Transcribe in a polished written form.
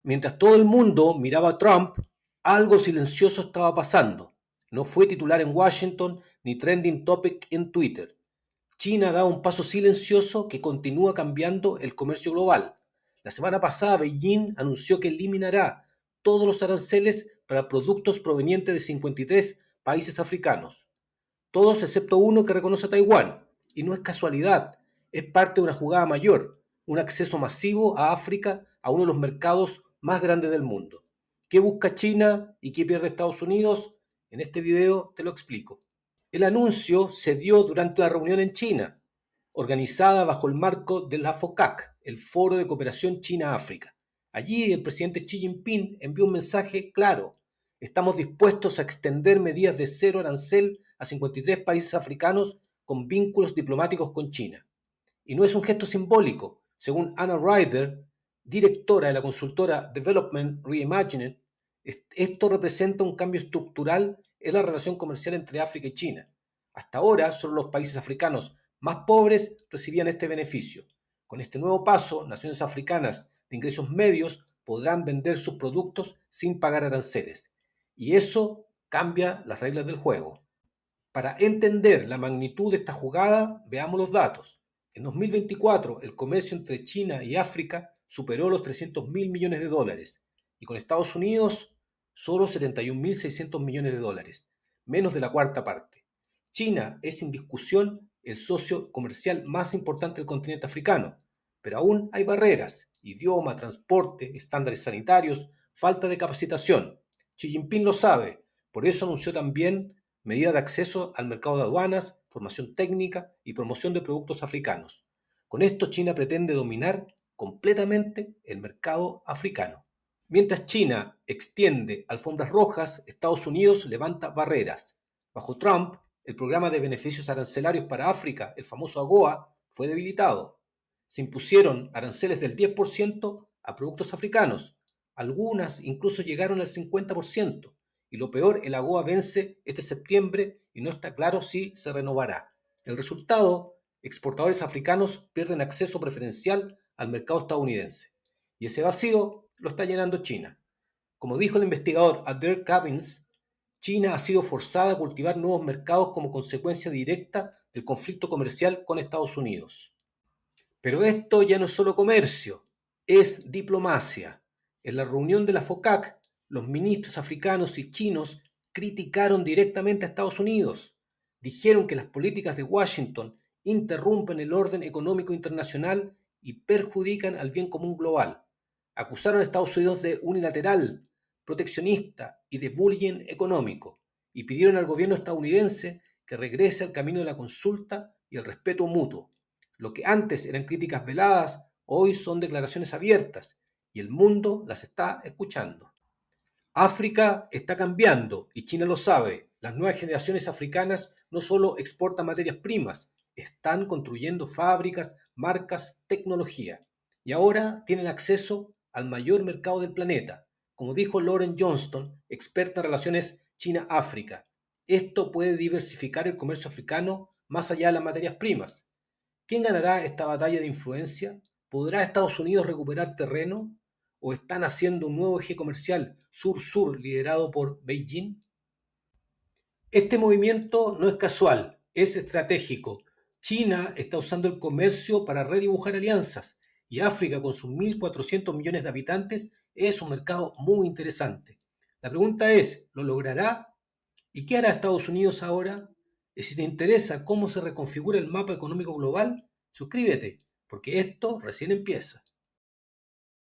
Mientras todo el mundo miraba a Trump, algo silencioso estaba pasando. No fue titular en Washington ni trending topic en Twitter. China da un paso silencioso que continúa cambiando el comercio global. La semana pasada Beijing anunció que eliminará todos los aranceles para productos provenientes de 53 países africanos, todos excepto uno que reconoce a Taiwán. Y no es casualidad, es parte de una jugada mayor, un acceso masivo a África, a uno de los mercados más grandes del mundo. ¿Qué busca China y qué pierde Estados Unidos? En este video te lo explico. El anuncio se dio durante una reunión en China, organizada bajo el marco de la FOCAC, el Foro de Cooperación China-África. Allí el presidente Xi Jinping envió un mensaje claro: estamos dispuestos a extender medidas de cero arancel a 53 países africanos con vínculos diplomáticos con China. Y no es un gesto simbólico. Según Anna Ryder, directora de la consultora Development Reimagined, esto representa un cambio estructural en la relación comercial entre África y China. Hasta ahora, solo los países africanos más pobres recibían este beneficio. Con este nuevo paso, naciones africanas de ingresos medios podrán vender sus productos sin pagar aranceles. Y eso cambia las reglas del juego. Para entender la magnitud de esta jugada, veamos los datos. En 2024, el comercio entre China y África superó los 300.000 millones de dólares y con Estados Unidos solo 71.600 millones de dólares, menos de la cuarta parte. China es sin discusión el socio comercial más importante del continente africano, pero aún hay barreras: idioma, transporte, estándares sanitarios, falta de capacitación. Xi Jinping lo sabe, por eso anunció también medidas de acceso al mercado de aduanas, formación técnica y promoción de productos africanos. Con esto China pretende dominar completamente el mercado africano. Mientras China extiende alfombras rojas, Estados Unidos levanta barreras. Bajo Trump, el programa de beneficios arancelarios para África, el famoso AGOA, fue debilitado. Se impusieron aranceles del 10% a productos africanos. Algunas incluso llegaron al 50%. Y lo peor, el AGOA vence este septiembre y no está claro si se renovará. El resultado: exportadores africanos pierden acceso preferencial al mercado estadounidense. Y ese vacío lo está llenando China. Como dijo el investigador Adair Cabbins, China ha sido forzada a cultivar nuevos mercados como consecuencia directa del conflicto comercial con Estados Unidos. Pero esto ya no es solo comercio, es diplomacia. En la reunión de la FOCAC, los ministros africanos y chinos criticaron directamente a Estados Unidos. Dijeron que las políticas de Washington interrumpen el orden económico internacional y perjudican al bien común global. Acusaron a Estados Unidos de unilateral, proteccionista y de bullying económico, y pidieron al gobierno estadounidense que regrese al camino de la consulta y el respeto mutuo. Lo que antes eran críticas veladas, hoy son declaraciones abiertas y el mundo las está escuchando. África está cambiando y China lo sabe. Las nuevas generaciones africanas no solo exportan materias primas, están construyendo fábricas, marcas, tecnología. Y ahora tienen acceso al mayor mercado del planeta. Como dijo Lauren Johnston, experta en relaciones China-África, esto puede diversificar el comercio africano más allá de las materias primas. ¿Quién ganará esta batalla de influencia? ¿Podrá Estados Unidos recuperar terreno? ¿O están haciendo un nuevo eje comercial sur-sur liderado por Beijing? Este movimiento no es casual, es estratégico. China está usando el comercio para redibujar alianzas y África, con sus 1.400 millones de habitantes, es un mercado muy interesante. La pregunta es, ¿lo logrará? ¿Y qué hará Estados Unidos ahora? Y si te interesa cómo se reconfigura el mapa económico global, suscríbete, porque esto recién empieza.